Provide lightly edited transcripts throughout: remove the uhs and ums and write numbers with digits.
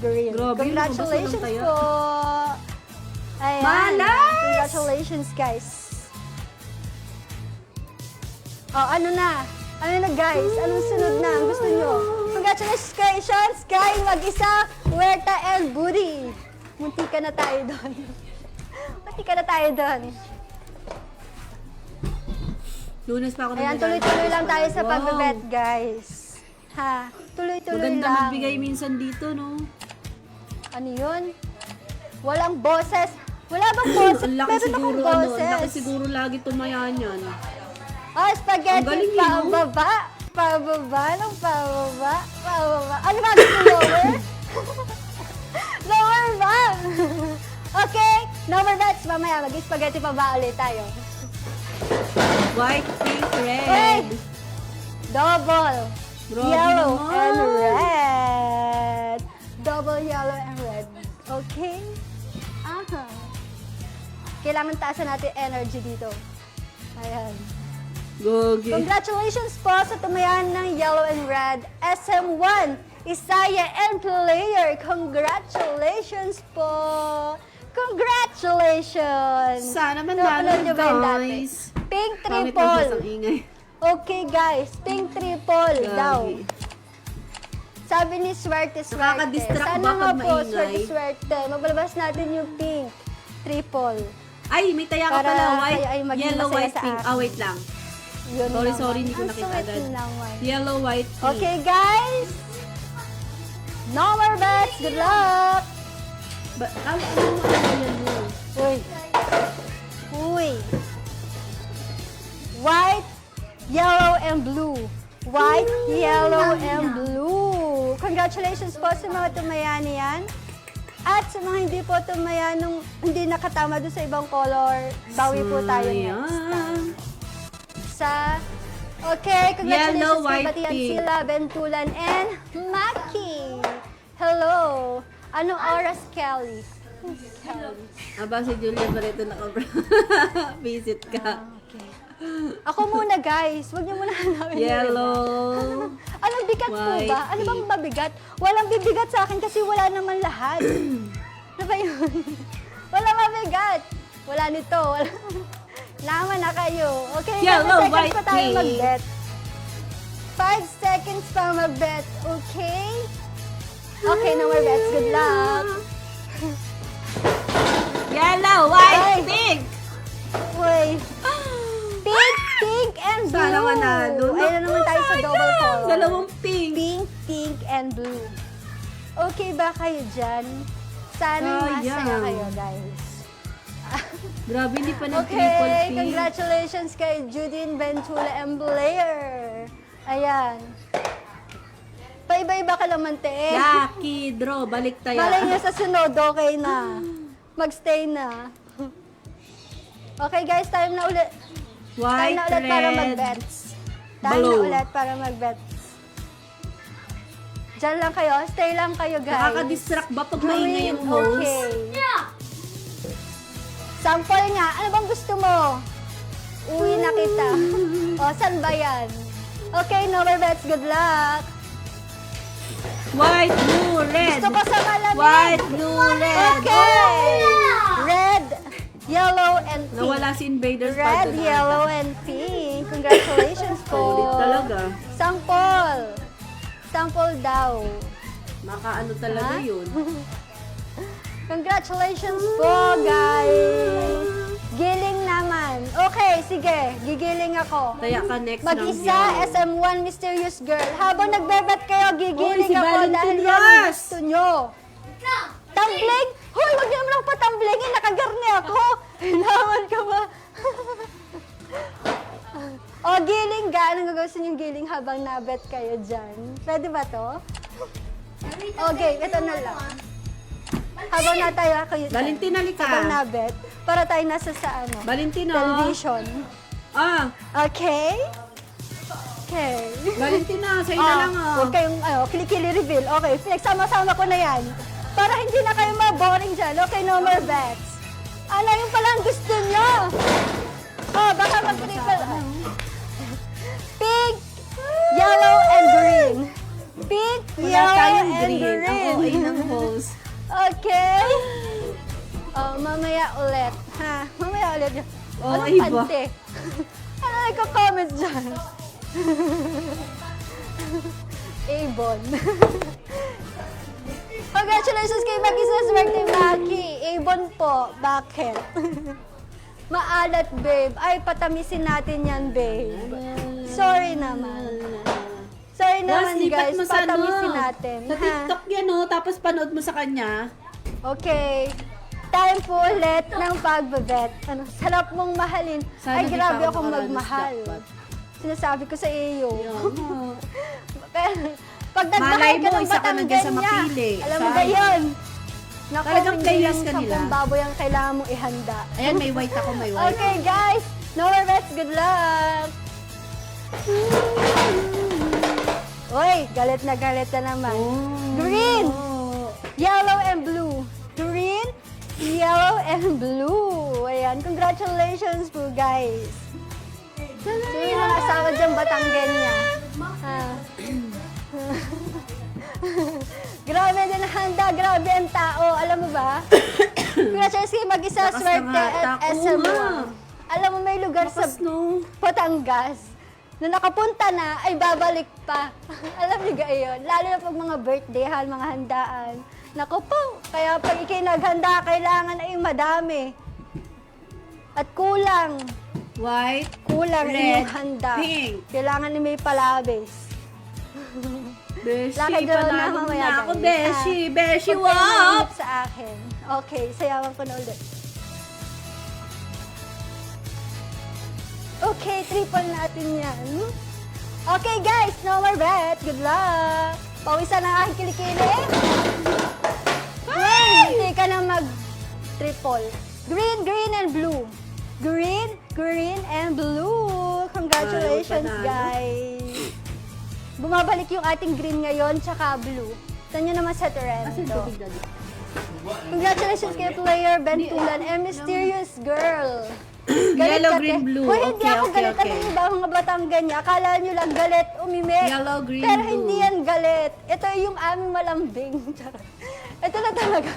green. Grabe, Congratulations lumabas na ng po! Ayan. Malas! Congratulations, guys. Oh, ano na? Ano na, guys? Anong sunod na? Ang gusto nyo? Congratulations, Sky! Mag-isa! Huerta and Budi! Munti ka na tayo doon. Munti ka na tayo doon. Lunes pa ako Ayan, tuloy-tuloy lang tayo sa pagbebet, guys. Ha? Tuloy-tuloy Maganda lang. magbigay minsan dito, no? Ano yun? Walang boses. Wala bang boses? Ang laki Meron siguro, akong ano, boses. ang laki siguro lagi tumayan yan. Oh, Ang spaghetti galing pababa. Pababa, ng pababa. Pababa. Ano ba? Gusto lower? Lower ba? Okay, number bets. Mamaya, mag-spaghetti pa ba ulit tayo? White, pink, red. Wait! Double. Grabe Yellow naman. and red. Double yellow and red. Okay? Aha. Kailangan taasan natin energy dito. Ayan. Gogi. Congratulations po sa tumayan ng yellow and red. SM1, Isaya and Player. Congratulations po. Congratulations. Sana man Napanood lalo, nyo ba yung dati? guys. Pink Pangit triple. ang ingay. Okay guys, pink triple daw. Gagi. Sabi ni Swerte. Nakaka-distract Sana ba nga pag po, maingay? Swerte. Maglabas natin yung pink triple. Ay, may taya ka Para pala. White, kayo ay maging yellow, masaya white, sa pink. akin. Ah, wait lang. Yun Sorry, naman. sorry, hindi ko Ang nakita sweet agad. naman. Yellow, white, pink. Okay guys, no more bets. Good luck. Ano yan mo? Uy. Uy. White, yellow, and blue. White, yellow, and blue. Congratulations po sa mga tumayan yan. At sa mga hindi po tumayan nung hindi nakatama doon sa ibang color, bawi po tayo next time. Okay, congratulations Yellow, kay white, Batian pink. Sila, Bentulan, and Maki. Hello. Anong oras, Kelly? Kelly. Aba, si Julia Barreto visit ka. Okay. Ako muna, guys. Huwag niyo muna hanapin. Yellow. Anong bigat po White, ba? Ano bang mabigat? Walang bibigat sa akin kasi wala naman lahat. Ano ba yun? Wala mabigat. Wala nito. Wala. Naman na kayo. Okay, Yellow, 5 seconds white, pa tayo pink. mag-bet. 5 seconds pa mag-bet. Okay? Okay, no more bets. Good luck. Yellow, white, Ay. pink. Uy. Pink, pink, and blue. Sana manalo. Ayun na naman tayo sa double color. Dalawang pink. Pink, pink, and blue. Okay ba kayo dyan? Sana masaya Sayang. kayo, guys. Grabe, hindi pa nag-triple Okay, pink. congratulations kay Judine Ventula and Blair. Ayan. Paiba-iba ka naman, te. Lucky draw, balik tayo. Malay niyo sa sunod, okay na. Magstay na. Okay, guys, time na ulit. Time White, na ulit para red, mag-bets. Time na blue. ulit para mag-bets. Diyan lang kayo. Stay lang kayo, guys. Nakaka-distract ba pag maingay yung host? Okay. Sample nga. Ano bang gusto mo? Uwi na kita. O, saan ba yan? Okay, no more bets. Good luck. White, blue, red. Gusto ko sa malamig. White, blue, red. Okay. Red, yellow, and pink. Nawala si Invaders Red, Pardon. yellow, and pink. Congratulations po. Ulit talaga. Sample. Sample daw. Makaano talaga Ha? yun. Congratulations po, guys. Giling naman. Okay, sige. Gigiling ako. Kaya ka next Mag-isa, round yan. SM1 Mysterious Girl. Habang nagbebet kayo, gigiling Hoy, si ako Valentin dahil yan ang Ross. gusto nyo. Tumbling? Hoy, wag niyo naman ako patamblingin. Nakagarni ako. Hinaman ka ba? O, giling ga. Anong gagawin yung giling habang nabet kayo dyan? Pwede ba to? Okay, ito na lang. Habang na tayo ako yun. Valentina, halika. Habang nabet. Para tayo nasa sa ano. Valentino. Television. Ah, Okay? Okay. Valentina, sa'yo na lang ah. Huwag kayong kilikili reveal. Okay, pinagsama-sama ko na yan. Para hindi na kayo ma-boring dyan. Okay, no more bets. Ano yung palang gusto nyo? Oh, baka mag-triple. Pink, yellow, and green. Pink, Wala yellow, tayong and green. green. Ang A ng host. Okay? Oh, mamaya ulit. Ha? Mamaya ulit. Oh, Anong iba. pante? Ano nagko-comment dyan? Avon. Congratulations kay Mag-isa's birthday, Maki. Avon po. Bakit? Maalat, babe. Ay, patamisin natin yan, babe. Sorry naman. Sorry naman, guys. Patamisin natin. Sa ha? TikTok yan, oh. Tapos panood mo sa kanya. Okay. Time po ulit ng pagbabet. Ano, sarap mong mahalin. Sana Ay, di grabe pa ako akong makaranas magmahal. dapat. Sinasabi ko sa iyo. Yan, oh. Pero, pag nagmahal Malay ka mo, ng isa ka na dyan sa Batangganya, mapili. alam mo ba Sayang. yun? Naku, Talagang hindi players lang ka nila. 10 baboy ang kailangan mong ihanda. Ayan, may white ako, may white. Okay, guys. No more bets. Good luck. Uy, galit na naman. Oh. Green. Yellow and blue. Green, yellow, and blue. Ayan, congratulations po, guys. Sino yung mga asawa dyan, Batangganya? Ah. Grabe din ang handa, grabe ang tao. Alam mo ba? Congratulations kay Mag-isa, Lakas swerte ng hata at ko, SM1. nga. Alam mo, may lugar sa Lakas, no? Batangas na nakapunta na ay babalik pa. Alam niyo ga yun? Lalo na pag mga birthday, mga handaan. Naku po, kaya pag ikay naghanda, kailangan ay madami. At kulang. White, Kulang Red, inyong handa. pink. Kailangan ni may palabis. Beshi, Lakad na panalo mamaya, na ako, guys. Beshi. Beshi, Huwag kayong wap! mainip sa akin. Okay, sayawan ko na ulit. Okay, triple natin yan. Okay guys, no more bet. Good luck. Pawisan ang aking kilikili. Hindi ka na mag-triple. Green, green, and blue. Green, green, and blue. Congratulations, Ay, panalo. guys. Bumabalik yung ating green ngayon, tsaka blue. Ito nyo naman sa Kasi Toronto. tubig na dito. Congratulations kay player Bentulan and Mysterious Girl. Yellow, ka, green, te. blue. Hoy, hindi Okay, ako okay, galit. okay. Ano yung iba mga Batangganya? Akala nyo lang galit, umimik. Yellow, green, Pero blue. hindi yan galit. Ito yung aming malambing. Charot. Ito na talaga.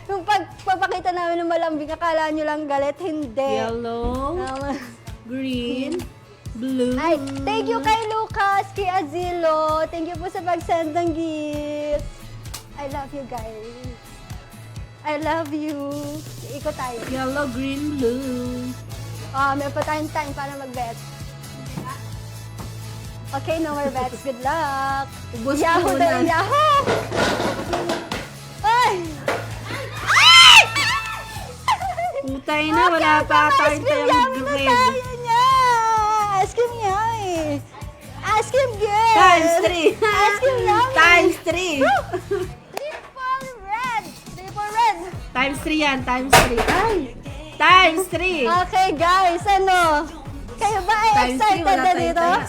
Yung pagpapakita namin ng malambing, akala nyo lang galit. Hindi. Yellow, Naman. green, blue. Ay, thank you kay Lucas, kay Azilo. Thank you po sa pag-send ng gifts. I love you guys. I love you. Ikot tayo. Yellow, green, blue. May pa tayong time para mag-bet. Okay, no more bets. Good luck. Ubus ko Yahoo muna. na Yahoo! Ay! Putay na, wala pa tayong Ice cream yummy na grade. tayo niya! Ice cream yummy! Ice cream good! Times 3. Ice cream yummy! Times 3. Triple red! Triple red! Times 3 yan, times 3. Ay! Times 3. Okay guys, ano? Kayo ba ay Times 3, excited wala na tayong dito? taya.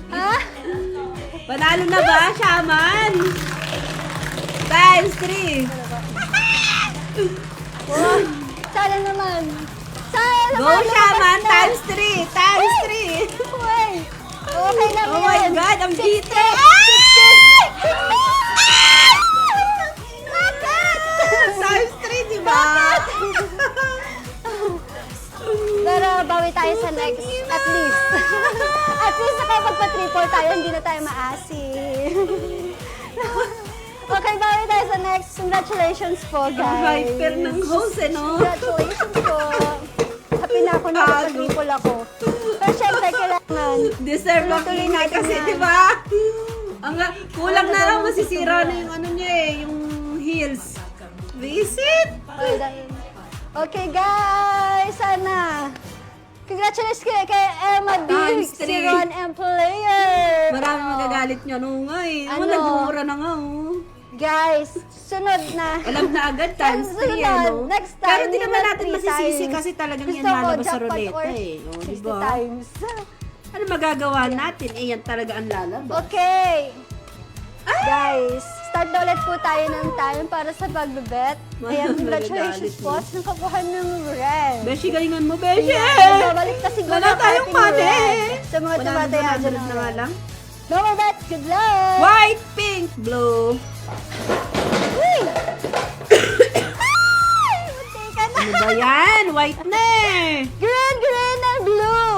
Ha? Panalo na ba, Shaman? Times 3. Oh, sana naman. Sana Go, naman. Shaman! lumabas na. Times 3. Times 3. Uy, okay na Oh my God, ang gite! Bakit? Times 3, di ba? Pero bawi tayo sa next, at least. At least nakapagpa-triple tayo, hindi na tayo maasim. Okay, bawi tayo sa next. Congratulations po, Ang guys. hyper ng host, eh, no? Congratulations po. Happy na ako na Tago. nakapag-triple ako. Pero syempre, kailangan. Deserve lang Tuloy tuloy natin kasi, yan. di ba? Ang kulang na lang masisira na yung ano niya eh, yung heels. Visit! Okay, guys. Sana. Congratulations kay Emma Times Biggs, si 3. Ron M. Player. Marami magagalit niya no nga eh. Ano? Nagmumura na nga oh. Guys, sunod na. Alam na agad times 3 Sunod, eh, no? next time, Pero di hindi naman na natin 3 masisisi times. kasi talagang yan Gusto ko, lalabas sa jackpot ruleta or eh. O, di 60 ba? times. Ano magagawa natin? Eh, yan talaga ang lalabas. Okay. Guys, start na ulit po tayo ng time para sa pagbebet. Ayan, congratulations Magagalit po mo. sa nakakuha ng red. Beshi, galingan mo, Beshi! Ayan, babalik kasi Wala tayong money! Sa mga 100 tumataya dyan na nga lang. No more bets. Good luck. White, pink, blue. Uy! Ay! Munti ka na. Ano ba yan? White na eh. Green, green, and blue.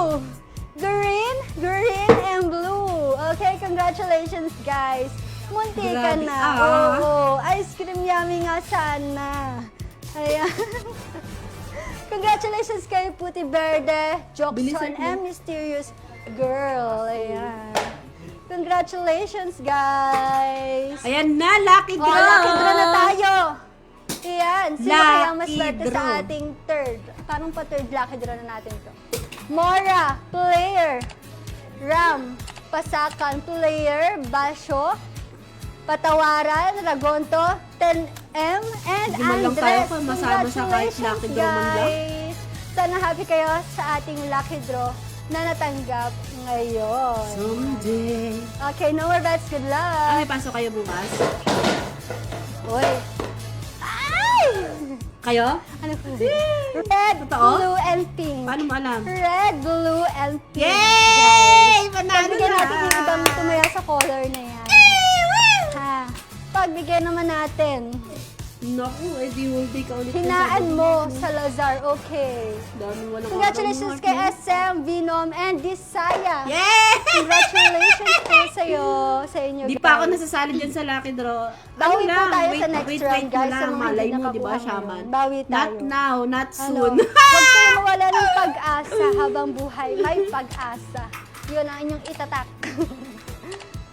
Green, green, and blue. Okay, congratulations, guys. Munti ka Grabe, na. ah. Oo, ice cream yummy nga sana. Ayan. Congratulations kay Puti Verde, Bilisan Jokson, mo. and Mysterious Girl. Ayan. Congratulations, guys. Ayan na, lucky Oh, draw. lucky draw na tayo. Ayan. Sino kaya ang mas Lucky swerte sa draw. ating third? Parang pa third lucky draw na natin to. Mora, player. Ram, Pasakan, player. Basyo, Patawaran, Ragonto, 10M, and Hindi man lang tayo Andres. kung masama sa kahit lucky draw man lang. Guys. Sana happy kayo sa ating lucky draw na natanggap ngayon. Someday. Okay, no more bets. Good luck. May pasok kayo bukas? Uy. Ay! Kayo? Ano po? Red, Totoo? blue, and pink. Paano mo alam? Red, blue, and pink. Yay! Guys. Panalo Pagbigyan na! natin yung ibang tumaya sa color na yan. Ha? Pagbigyan naman natin. Naku, edi whole day ka ulit. Hinaan mo sa Lazar. Okay. Dami walang Congratulations order kay mo, SM, Vinom, and Disaya. Yay! Congratulations po sa'yo, sa inyo, Di pa ako guys. nasasali dyan sa lucky draw. Bawi po tayo sa next wait round, mo guys, sa lang. mga Malay hindi mo, di ba, nakakuha Shaman? ngayon. Bawi Not tayo. now, not Ano? soon. Huwag kayo mawala ng pag-asa habang buhay. May pag-asa. Yun ang inyong itatak.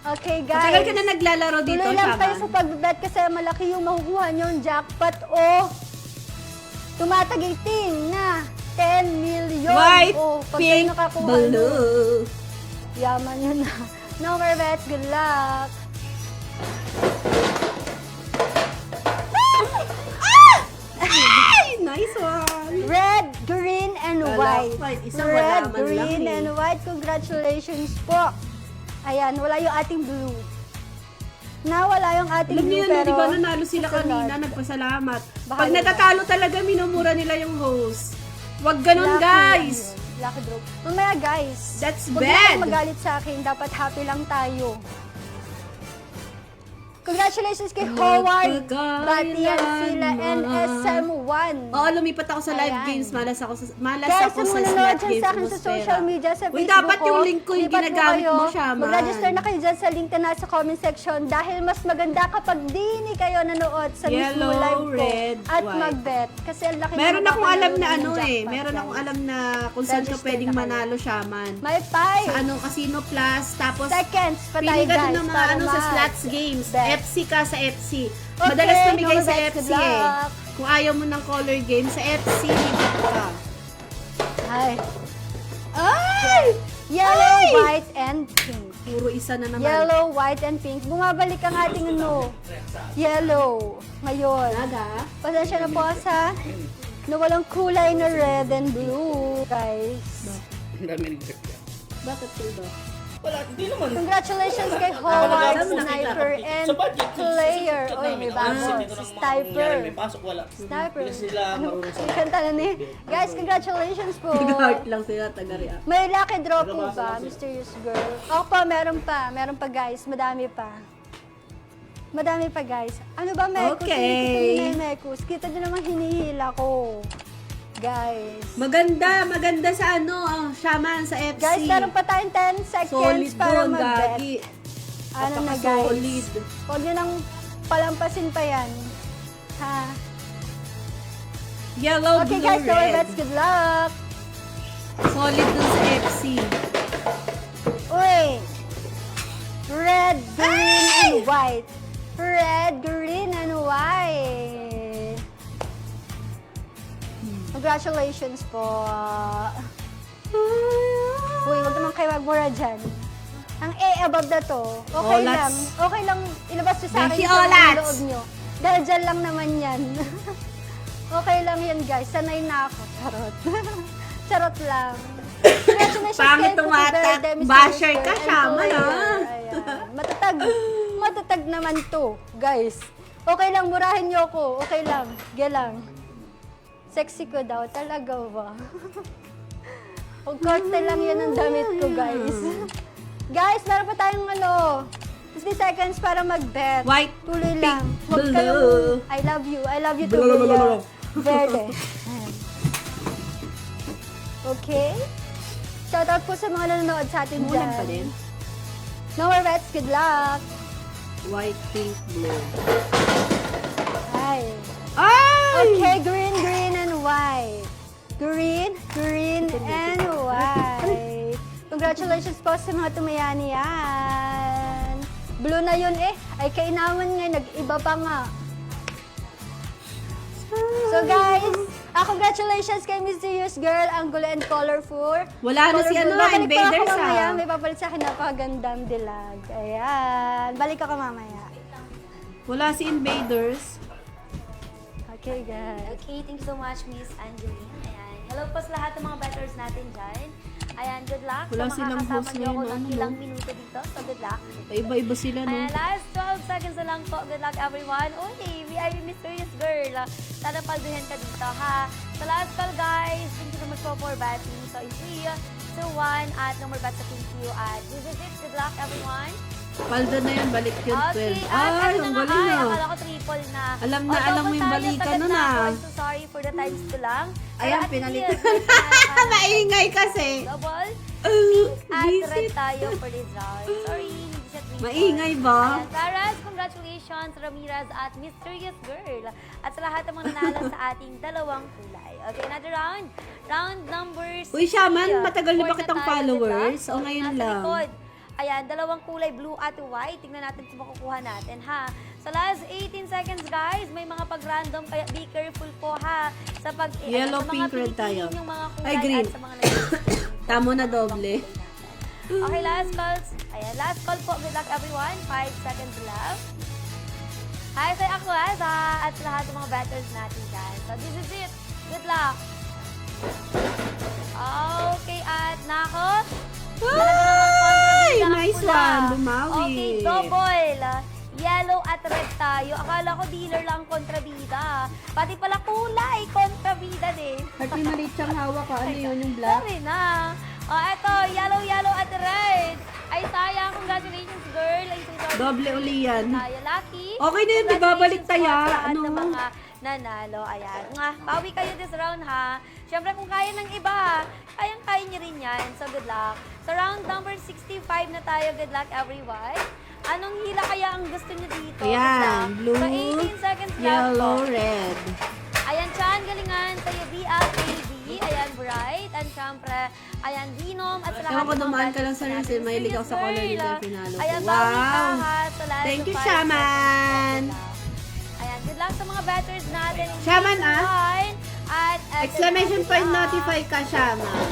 Okay, guys. Matagal ka na naglalaro dito, Tuloy lang kayo sa Shaman. pag-bet kasi malaki yung makukuha nyo yung jackpot o tumatagiting na 10 million. White, O, pag kayo pink, nakakuha nun, blue. yaman yun na. No more bets. Good luck. Ay, nice one. Red, green, and Wala, white. white. Isa Red, wala man green, lang eh. and white. Congratulations po. Ayan, wala yung ating blue. Nawala yung ating Alam niyo blue, yun, pero... di ba nanalo sila Sunod. kanina, nagpasalamat. Baka Pag yun. natatalo talaga, minumura nila yung host. Wag ganun, Lucky, guys. ano, Lucky draw. Mamaya, guys. That's Huwag na bad. kayong magalit sa akin. Dapat happy lang tayo. Congratulations kay Howard, Batian sila, and SM1. Oo, lumipat ako sa live Ayan. games. Malas ako Guys, sa kung slot nanonood dyan games. sa akin sa Atmosphere. social media, sa Uy, Facebook dapat yung link ko yung lipat po ginagamit kayo. mo siya, man. Mag-register na kayo dyan sa link na nasa comment section dahil mas maganda kapag di kayo nanood sa mismo Yellow, live ko red, at white. mag-bet. Kasi ang laki Meron na akong alam na mapapanood ano ng eh. jackpot, Meron akong guys. alam na kung saan ka Register pwedeng na kayo. manalo, Shaman. May 5 Sa ano, Casino Plus. Tapos, seconds pa tayo, pili ka guys. din ng mga para ano sa slots mag- games. bet. FC ka sa FC. Okay, Madalas namigay no sa bets, FC good eh. luck. Kung ayaw mo ng color game, sa FC, lipat ka. Ay. Ay! Yellow, white, and pink. Puro isa na naman. Yellow, white, and pink. Bumabalik ang ating ano, yellow. Ngayon. Naga? Pasensya na po sa nawalang kulay na red and blue, guys. Bakit po ba? Wala, hindi naman. Congratulations kay Howard, Saan mo Sniper, and Sa budget, Player. susunod Oy, namin. may Ang bago. isip dito ng mga Sniper. mangyayari, May pasok, wala. Sniper. Hindi sila Ano marunong sa... ang kanta na ni? Guys, congratulations po. Nag-heart lang sila, taga-react. May lucky draw po ba, Mysterious Girl? Ako pa, meron pa. Meron pa, guys. Madami pa. Madami pa, guys. Ano ba, Mekus? Okay. Hindi kita Mekus. Kita nyo naman hinihila ko. Guys. Maganda sa ano, Shaman, sa FC. Guys, meron pa tayong 10 seconds Solid para doon, mag-bet. Gagi. Ano na, guys? Solid. Huwag nyo nang palampasin pa yan. Ha? Yellow, Okay, blue, guys, no red. bets. Good luck. Solid dun sa FC. Uy! Red, green, and white. Red, green, and white. Congratulations po. Uy, wag naman kayo magmura dyan. Ang A above na to, okay Olats. lang. Okay lang, ilabas nyo sa akin Becky yung mga Olats. loob nyo. Dahil dyan lang naman yan. Okay lang yan, guys. Sanay na ako. Charot. Charot lang. Congratulations Pangit kay tumata. Puti Verde, Mr. Basher ka, and Shaman, Player. ah. Ayan. Matatag. Matatag naman to, guys. Okay lang, murahin nyo ako. Okay lang. Gelang. Sexy ko daw. Talaga ba? Huwag korte lang yan ang damit ko, guys. Guys, meron pa tayong 50 seconds para mag-bet. White, Tuloy pink, lang. Huwag blue. kayong, I love you too, Kuya Verde. Ayan. Okay. Shoutout po sa mga nanonood sa atin Umulan pa dyan. din. No more bets, good luck. White, pink, blue. Ay. Ay! Okay, green, green, and white. Green, green, and white. Congratulations po sa mga tumayani yan. Blue na yun eh. Ay, kainaman nga, nag-iba pa nga. So guys, congratulations kay Mysterious Girl, ang gulo and colorful. Wala na si Colorful. ano, Babalik pa Invaders, ako mamaya. ah. May papalit sa akin napakagandang dilag. Ayan. Balik ako mamaya. Wala si Invaders. Okay, guys. Okay, thank you so much, Miss Angeline. Ayan. Hello po sa lahat ng mga bettors natin dyan. Ayan, good luck. Wala sa silang makakasama host niyo ako ngayon, ng ano, ilang no? minuto dito. So, good luck. Iba-iba sila, no? Ayan, last 12 seconds na lang po. Good luck, everyone. Uy, VIP Mysterious Girl. Sana palduhin ka dito, ha? Sa last call, guys, thank you so much for betting. So, in 3, 2, 1, at no more bets sa thank you. At this is it. Good luck, everyone. Paldo na yun, balik yun, 12. Okay, Ay, ang galing na. akala ko triple na. Alam na, alam mo yung balikan nun, ah. I'm so sorry for the times 2 lang. Ayan, Pero at pinalitan. least, may panalo ka. Maingay kasi. Double. At red Visit. tayo for this round. Sorry, hindi siya triple. Maingay ba? Ayan, Taras, congratulations, Ramirez at Mysterious Girl. At sa lahat ng mga nanalo sa ating dalawang kulay. Okay, another round. Round number 6. Uy, Shaman, matagal na ba kitang followers? O ngayon lang? Ayan, dalawang kulay, blue at white. Tingnan natin kung makukuha natin, ha? Sa last 18 seconds, guys, may mga pag-random, kaya be careful po, ha? Sa pag Yellow, sa mga pink, red tayo. piliin yung mga kulay Ay, green. at sa mga nag-screen. Tamo na doble. Okay, last calls. Ayan, last call po. Good luck, everyone. 5 seconds left. Hi, say ako, at sa lahat ng mga battles natin dyan. So, this is it. Good luck. Okay, at nako. Ay! Nice Pula. one. Bumawi. Okay, double. Yellow at red tayo. Akala ko dealer lang kontrabida. Pati pala kulay, kontrabida din. At may maliit siyang hawak ka. Ano yun, yung black? Sorry na. Eto, yellow at red. Ay, sayang. Congratulations, girl. Ay, sorry. Doble uli yan. Tayo, lucky. Okay na yun, di ba? Balik Congratulations taya. po sa lahat Ano? ng mga nanalo. Ayan. Nga, bawi kayo this round, ha? Siyempre, kung kaya ng iba, kayang-kaya niyo rin yan. So, good luck. So, round number 65 na tayo. Good luck, everyone. Anong hila kaya ang gusto niyo dito? Good Ayan, luck. blue, So, 18 seconds left yellow, po. red. Ayan, Chan, galingan sa'yo, BLKB. Ayan, Bright. And syempre, ayan, Dinom. At sa lahat Ewan ko, ng mga dumaan ka lang battles sa natin. Rizal. Mahilig ako sa Serious color girl. nila yung pinalo ko. Ayan, Wow. bawi ka, ha, sa last Thank you, 5 Shaman. seconds. Ayan, good luck sa mga batters natin. Shaman, At Exclamation point notify ka, Shaman.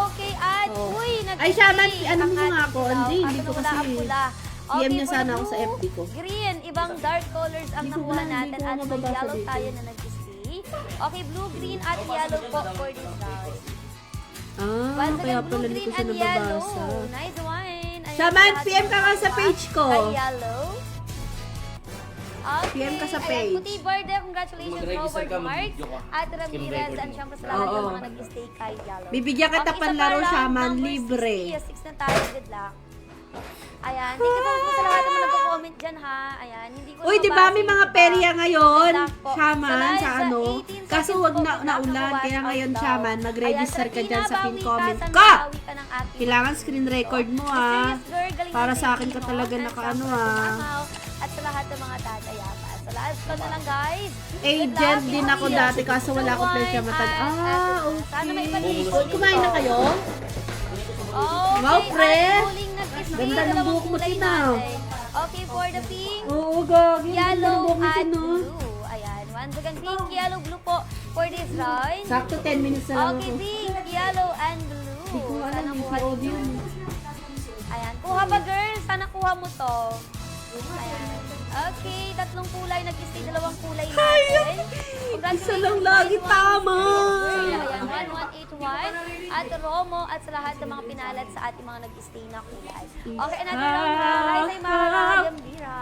Okay, at Oh. uy, Ay, Shaman, ano ang mo nga ating ako? dilaw. Hindi, hindi Kaso ko wala kasi ang pula. PM niya for sana the ako sa blue, FB ko. Green, ibang dark colors ang Hindi ko nakuha alam, hindi natin ko at may mababasa yellow dito. tayo na nag-stay. Okay, blue, green at yellow po for this round. Ah, Once kaya again, blue, pala hindi green, ko siya and yellow. nababasa. Nice one. Ayan, Shaman, lahat PM ka nga ng sa nakuha page ko. ay yellow. Okay. PM ka sa Ayan, page. Puti Verde, congratulations, Mag-register Robert ka, Mark. mag-video ka. At Ramirez, and syempre sa lahat ng Oo. mga nag-stay kay yellow. Bibigyan kita Okay, panlaro, isa pa, round Shaman, number libre. 60. 6 na tayo, good luck. Ayan, thank you so much sa lahat ng mga nagko-comment dyan, ha. Ayan, hindi ko Uy, di ba may mga perya ngayon? Shaman, sa ano? Kaso wag na naulan, kaya ngayon, Shaman, mag-register ka dyan sa pin comment ka! Kailangan screen record mo, ah. Para sa akin ka talaga nakaano, ah. At sa lahat ng mga tatayapa. Sa last ko na lang, guys. Agent din ako dati, kaso wala akong presya matag. Ah, Sana may okay. pag-iisip Uy, kumain na kayo? Okay, Wow, pre. at huling nag-display, Ganda ng dalawang buhok mo, kulay Tina. natin. Okay, for the pink, Oo, gagi. yellow at At blue. Ayan, once again, pink, yellow, blue po for this round. Sakto 10 minutes na lang Okay, ako. pink, yellow, and blue. Hindi ko alam, Sana may kuha audio. ninyo. Ayan, kuha ba, girls? Sana kuha mo to. Ayan. Okay, tatlong kulay, nag-stay dalawang kulay natin. Isa lang lagi tama. Ayan, 1181 at Romo at sa lahat ng mga pinalat sa ating mga nag-stay na kulay. Okay, another round ha. Hi sa mga gambira.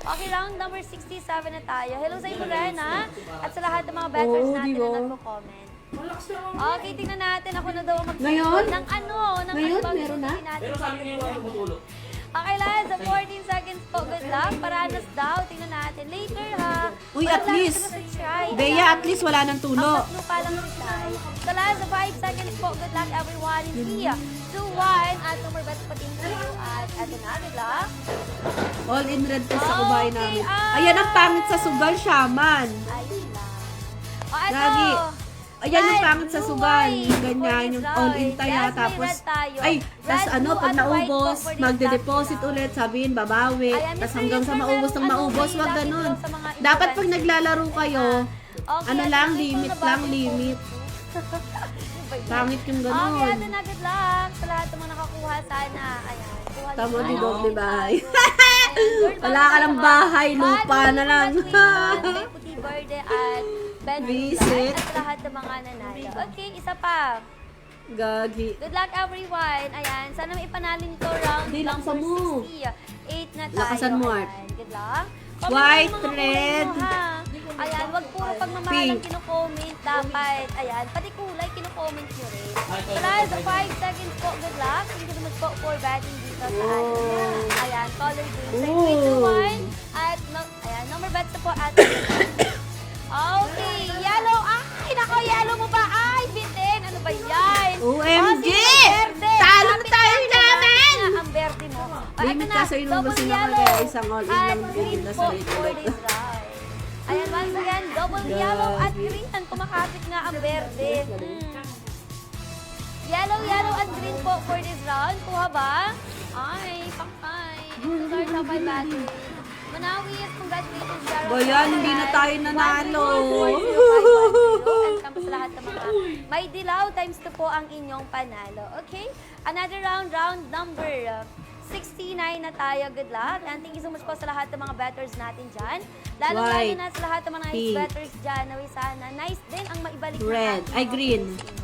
Okay, round number 67 na tayo. Hello sa iyo, Morena. At sa lahat ng mga batters Oh, natin di ba? na nagko-comment. Okay, tingnan natin. Ako na daw ang Ngayon? ng ano. Ng Ngayon? ano, Meron na? natin. Pero sabi niyo yung matulog. Okay, lahat. Sa 14 seconds po. Good luck. Paranas daw. Tingnan natin. Later, ha. Uy, Wala at lang least. sila sa try. Bea, Ayan. at least wala nang Ang tulo. tatlo pa lang si Shai. Sa lahat sa 5 seconds po. Good luck, everyone. In 3, 2, 1. At no more bets pa din kayo. At eto na. Good luck. All in red po sa kubahay Okay, namin. Ayan ang pangit sa sugal, shaman. Ayun lang. O, eto. Lagi. Ayan yung Red, pangit sa blue, sugal. white. Ganyan, yung all in tayo. Yes, may Tapos, red tayo. ay, Red, tas ano, blue, pag at white naubos, po for this magde-deposit lucky ulit, sabihin, babawi. Ayan, Tas Mr. hanggang sa Yusuf, maubos ng merong maubos, ano, wag may ganun. lucky draw sa mga Dapat pag influencer. naglalaro kayo, Okay, ano at lang, ito limit na lang, bago po. limit. Ano ba yun? Pangit yung Okay, ganun. ato na good luck sa lahat ng mga nakakuha sana. Ayan, kuha Tama, na di tayo. doble bahay. Ayan, girl, Wala bago ka ng tayo, bahay, ha? lupa na lang. Congratulations kay Puti Verde at Ben Visit. at lahat ng mga nanalo. Okay, isa pa. Gagi. Good luck everyone. Ayan, sana may ipanalin to round Hindi, lakasan number mo. 68 na tayo. Lakasan mo, Art. Ayan, good luck. Comment White, mo yung mga red, kulay mo, ha? Ayan, wag puro pagmamahal ang pink. kino-comment. Dapat, ayan, pati kulay kino-comment nyo rin. Sa sa 5 seconds po, good luck. Thank you so much po for betting dito sa atin. Ayan, color green. So, 3, 2, 1. At, ayan, number bets na po at okay, yellow. Ay, nako, yellow mo ba? Ay, bitin. Ano ba yan? OMG! Verde. Talo na Kapit tayo ka, namin! nga ang verde mo. O, Limit eto na, kaso inubusin double ako yellow. kaya isang all-in lang At bigyan green na po sa rate for ulit. this round. Ayan, once again, double yellow at green. Kumakapit nga ang verde. Yellow, yellow, and green po for this round. Kuha ba? Ay, pangkay. Start na by battery. Manawis, congratulations, Jaro. Bayan, hindi na tayo nanalo. And kamo sa lahat ng mga may dilaw times 2 po ang inyong panalo. Okay? Another round, round number 69 na tayo. Good luck. And thank you so much po sa lahat ng mga bettors natin dyan. Lalo-lalo White, na sa lahat ng mga nice pink, bettors dyan. Naway sana. Nice din ang maibalik ng red, ating ay mga green. Pilipino.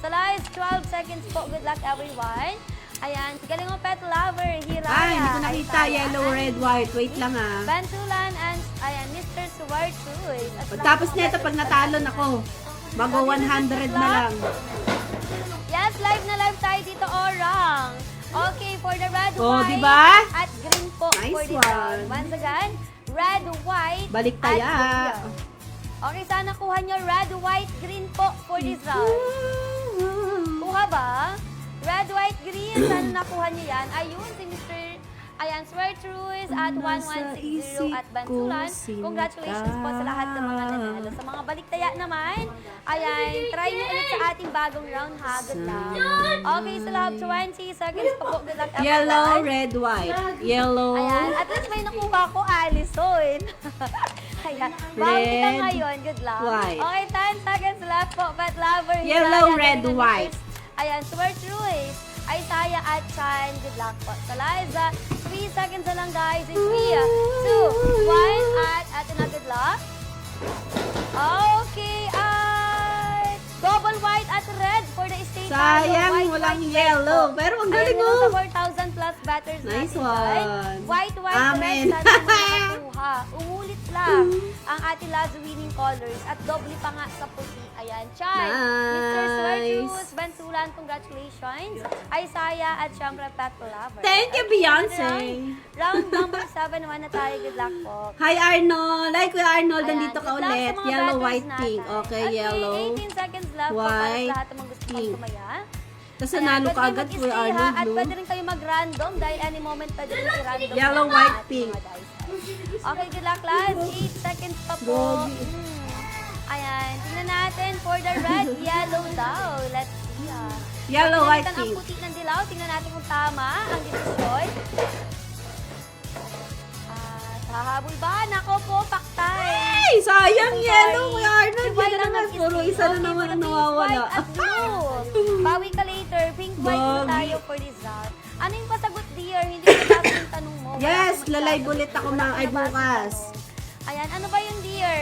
So last 12 seconds po. Good luck everyone. Ayan, galing mo pet lover, Hiraya. Ay, hindi ko nakita. Isaya, Yellow, and red, white. Wait lang ah. Bantulan and ayan, Mr. Suartuz. At Pagtapos nito, pag natalon ako, mag 100 na lang. Yes, live na live tayo dito, Orang. Okay, for the red, Oh, white, diba? at green po Nice for this one. round. Once again, red, white, Balik at taya. green. Okay, sana kuha nyo red, white, green po for this round. Kuha ba? Red, white, green. Sana nakuha nyo yan. Ayun, si Mr. Ayan, Sweartruz at 1160 at Bantulan. Congratulations po sa lahat ng mga nanalo. Sa mga baliktaya naman, ayan, try nyo ulit sa ating bagong round ha. Good luck. Okay, sa love 20 seconds pa po. Good luck everyone. Yellow, red, white. Yellow, Ayan, at least may nakuha ko, Alison. Ayan, bawal kita Red, ngayon. Good luck. white. Okay, 10 seconds left po. Pet lover. Yellow, Hiraya, red, Daniel, white. Ayan, Sweartruz, Isaiah at Chan. Good luck po. Sa Liza, 3 seconds na lang guys. In 3, 2, 1, at ito na, good luck. Okay, at double white at red for the state. sayang, White, walang white, red yellow. po. Pero ang Ayan, galing meron mo. sa 4,000 plus batters Nice natin dyan. one. White, Amen. red, sana mo nakakuha. Umulit lang ang ating last winning colors at doble pa nga sa puti. Ayan, Chan, Mr. Nice. Sweartruz, Bansulan, congratulations. Isaiah at syempre Pet Lover. Thank you, Okay, Beyonce. Round number 7 naman na tayo. Good luck po. Hi Arnold! Like Kuya Arnold, Ayan, nandito ka good luck sa ulit. mga Yellow, batters white, natin. pink. Okay, yellow. 18 seconds left po para white, sa lahat ng mga gusto pink. tumaya. Tapos Ayan, nanalo pwede ka kayo agad, Kuya mag-stay, ha, Arnold, at no? pwede rin kayo mag-random dahil any moment pwede rin i-random. Yellow, sa white, ating pink. mga dice. Okay, good luck last. 8 seconds pa po. Gogi. Ayan, tingnan natin for the red, yellow daw. Let's see. Yellow, white, Tingnan ang pink. puti ng dilaw. Tingnan natin kung tama ang desisyon. Hahabol ba? Nako po, paktay. Ay, sayang yellow, Kuya Arnold. Si White Yan na ang naman, nag-skip. puro isa na Okay, naman for ang the pink, nawawala. white at blue. Bawi ka later. Pink, white na Gogi. tayo for this round. Ano yung pasagot, dear? Hindi ko nabasa yung tanong mo. Wala Yes, akong lalay masyado. bulit ako Wala na akong ay nabasa yung bukas. tanong. Ayan, ano ba yung dear?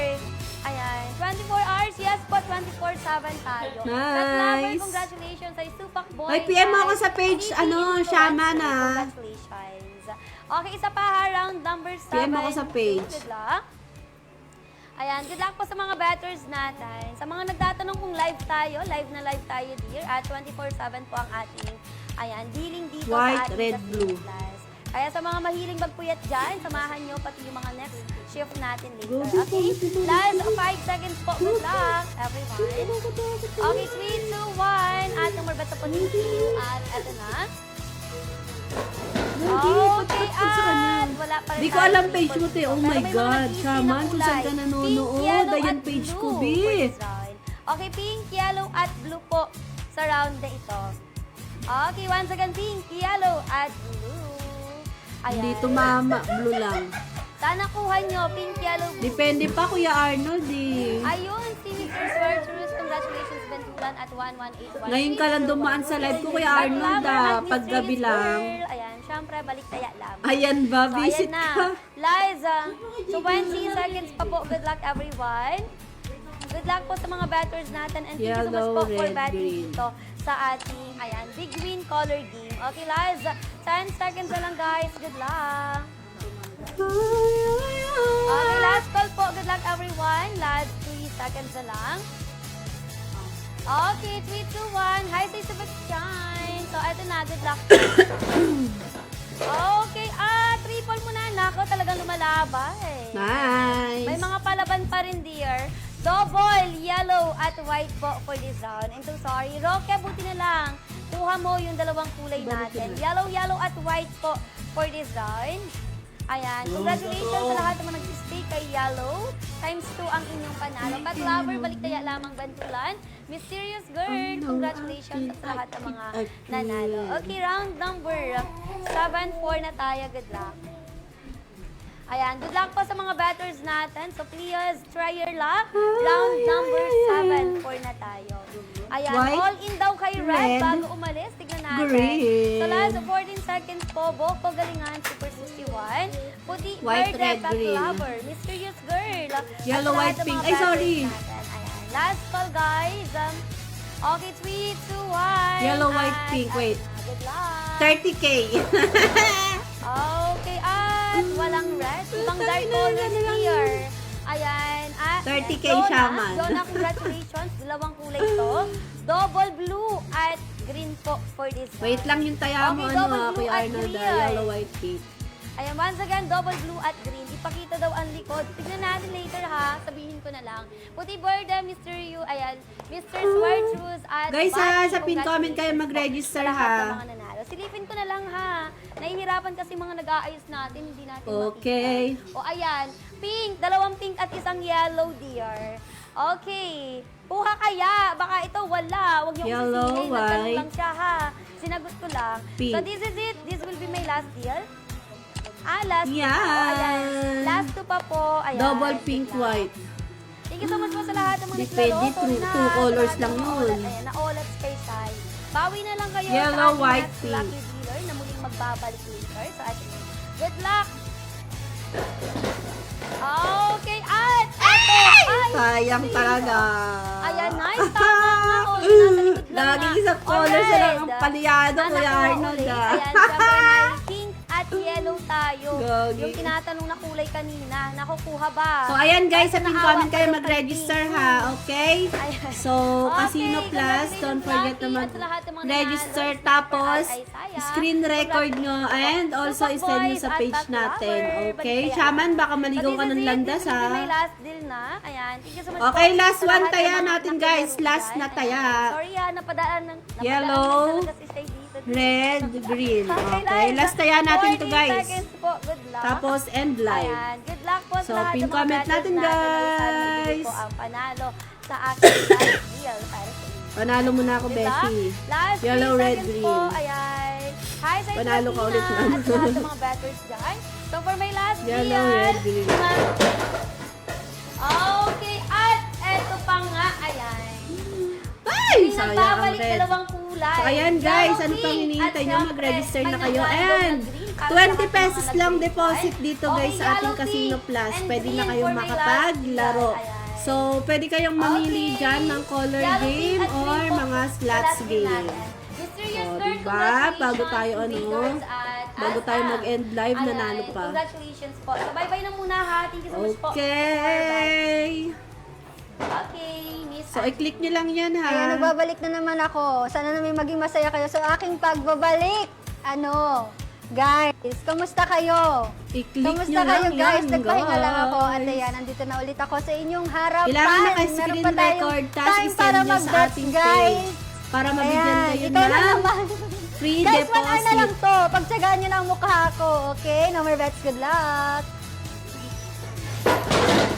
Ayan, 24 hours. Yes po, 24/7 tayo. Nice. Pet lover, congratulations sa Supak Boy. Ay, PM mo ako at sa page, CP ano, Influencer. Shaman, ah. Congratulations. Okay, isa pa ha, round number 7. PM ako sa page. Good luck. Ayan, good luck po sa mga bettors natin. Sa mga nagtatanong kung live na live tayo, dear. At 24/7 po ang ating, ayan, dealing dito White, sa ating red, Casino blue. Plus. Kaya sa mga mahiling magpuyat dyan, samahan nyo pati yung mga next shift natin later. Go, Okay? go, go, go, go. Last 5 seconds po. Good luck, everyone. Okay, 3, 2, 1. At number bet po dito. At eto na. Okay, at wala pa rin Di ko tayo alam dito. page mo, te. Oh Pero my may mga God. nag-iisip na Shaman, kung saan ka kulay. nanonood. Pink, yellow, Ayan at page ko, blue Bi. for this round. Okay, pink, yellow, at blue po sa round na ito. Okay, once again, pink, yellow, at blue. Ayan. Hindi tumama. Blue lang. Sana kuha nyo, pink, yellow, blue. Depende pa, Kuya Arnold, eh. Ayun, si Mr. Swartrus, congratulations, Bentulan at 1181. Ngayon ka lang dumaan sa live ko, Kuya Arnold, ah. Paggabi lang. Ayan, syempre, balik taya lang. Ayan ba? So, Visit ayan na. ka. Liza, so 20 seconds pa po. Good luck, everyone. Good luck po sa mga batters natin. And thank you so much Yellow, po for red, batting green. dito sa ating, ayan, big win color game. Okay, Liza, 10 seconds na lang, guys. Good luck. Okay, last call po. Good luck, everyone. Last 3 seconds na lang. Okay, 3, 2, 1. Hi, say Sebastian. So, eto na. Good luck. Okay, triple mo na. Nako, talagang lumalabay. Nice. May mga palaban pa rin, dear. Double, yellow, at white po for this round. I'm so sorry. Roque, buti na lang. Kuha mo yung dalawang kulay natin. Yellow, yellow, at white po for this round. Ayan. Congratulations sa lahat ng mga nag-stay kay Yellow. Times 2 ang inyong panalo. Kat lover, balik taya lamang Bantulan. Mysterious Girl, congratulations sa lahat ng mga nanalo. Okay, round number 7-4 na tayo. Good luck. Ayan, good luck po sa mga batters natin. So please, try your luck. Round number 7-4 na tayo. Ayan, White, all in daw kay Red red, bago umalis. Tignan natin. green. So last 14 seconds po, Boko Galingan, Super 61. Puti, White, Bird, red, Back green. Lover, Mysterious Girl. Yellow, at white, lahat ng pink. mga Ay, sorry. batters natin. Ayan, last call guys. Okay, 3, 2, 1. Yellow, white, At, pink. Wait. Good luck. 30K. Okay, at walang red. Ibang dark colors here. Ayan, at 30K Jonah, Shaman. congratulations. Dalawang kulay to. Double blue at green po for this one. Wait lang yung taya mo, Okay, ano, double blue Kuya at Arnold, green. yellow, white, pink. Ayan, once again, double blue at green. Ipakita daw ang likod. Tignan natin later ha. Sabihin ko na lang. Puti Bird, Mr. Yu, ayan, Mr. Swartrus at Guys, Bati, sa pin comment kayo congratulations mag-register, po sa lahat ha. ng mga nanalo. Silipin ko na lang ha. Nahihirapan kasi mga nag-aayos natin, hindi natin Okay. makita. O ayan, pink, dalawang pink at isang yellow, dear. Okay. Kuha kaya. Baka ito wala. Huwag niyong Yellow, sisihin. Nagtanong white. lang siya ha. Sinagot ko lang. Pink. So this is it. This will be my last deal. Last Yan. two po. Ayan. Last two pa po. Ayan. Double pink, Wait lang. white. Thank you so much po sa lahat ng mga Di naglaro. pwede, Sorry two- na, two sa colors lahat ng lang mga yun. ulat. Ayan, na-ulat special. Bawi na lang kayo Yellow, sa ating white, next pink. lucky dealer na muling magbabalik later sa ating good luck! Okay, at eto! Ay! Sayang talaga. Ayan, nice. Tama nga. Oh, nasa likod lang Laging nga. isang colors na lang ang Alright. paliyado, Sana Kuya kuha Arnold, ulit. ah. Ayan, syempre may pink at yellow tayo. Gagi. Yung tinatanong na kulay kanina, nakukuha ba? So, ayan guys, sa Kahit pin naawa comment kayo kayo mag-register kay ha, okay? Ayan. So, Casino Okay, Plus, don't forget na congratulations, Lucky, at sa lahat ng mga mag-register. nanalo. Tapos, Ay, saya. screen record nyo and also Super i-send nyo Boys sa at page Back natin, Lover. okay? Balik Shaman, kaya. baka maligaw So, ka this ng is it. landas This will be ha. my last deal na. Ayan. Thank you so much Okay, po last sa one lahat ng taya mga natin, nakilaro guys. Last dyan. na Ayan. taya. Sorry ha, napadaan Yellow, talaga si Stay dito. Red, green. Okay, Liza, last taya natin to 40 guys. seconds po. Good luck. Tapos, end live. Ayan. Good luck po So, sa lahat pin ng mga comment battles natin, ay sana ibigay guys. ko ang panalo sa aking last deal para sa inyo. Panalo muna ako, Diba? Beshi. Last Yellow, 3 red, seconds green. po. Ayan. Hi, Sir Panalo ka ulit, ma'am. at sa lahat ng mga batters dyan. So, for my last Yellow, deal, red, green. Okay, at eto pa nga, ayan. Ay, Hindi sayang ang nagbabalik red. dalawang kulay. So, ayan guys, Yellow, ano pang pink, hinihintay at nyo? syempre, Mag-register na kanya kayo. dyan, And, gold green, para 20 sa lahat ng pesos mga lang nag-register. deposit dito guys sa Okay, ating yellow, Casino pink, Plus. and Pwede na green kayong for my last makapaglaro. deal. Ayan. So, pwede kayong mamili Okay. dyan ng color Yellow, pink, game at green or po mga sa slots last deal game. natin. Mysterious So, Girl, diba? Bago tayo, congratulations, ano? Biggers, at bago tayo mag-end live, Ayan, nanalo pa. Congratulations po. So, bye-bye na muna ha. Thank you so much po. Okay. Okay, Miss. So, i-click nyo lang yan, ha? Ayan, nagbabalik na naman ako. Sana naman maging masaya kayo sa aking pagbabalik. Guys, kamusta kayo? I-click Kamusta nyo kayo, lang guys? yan, Nagpahinga lang ako. At guys. ayan, nandito na ulit ako sa inyong harapan. Kailangan Meron naka-screen pa tayong record, tapos time i-send para nyo sa mag-bets, ating guys. page. Para mabigyan Ayan, kayo ikaw na ng naman. free Guys, 1 hour na lang deposit. to. Pagtsagaan nyo na ang mukha ko, okay? No more bets, good luck.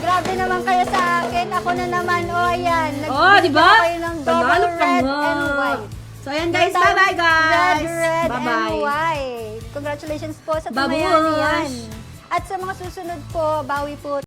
Grabe naman kayo sa akin. Ako na naman, ayan. Oh, di ba? Kayo ng Panalo double pa red nga. and white. So, ayan guys. Double Bye-bye, guys. Red and Bye-bye. white. Congratulations po sa Babush. tumayanian. At sa mga susunod po, bawi po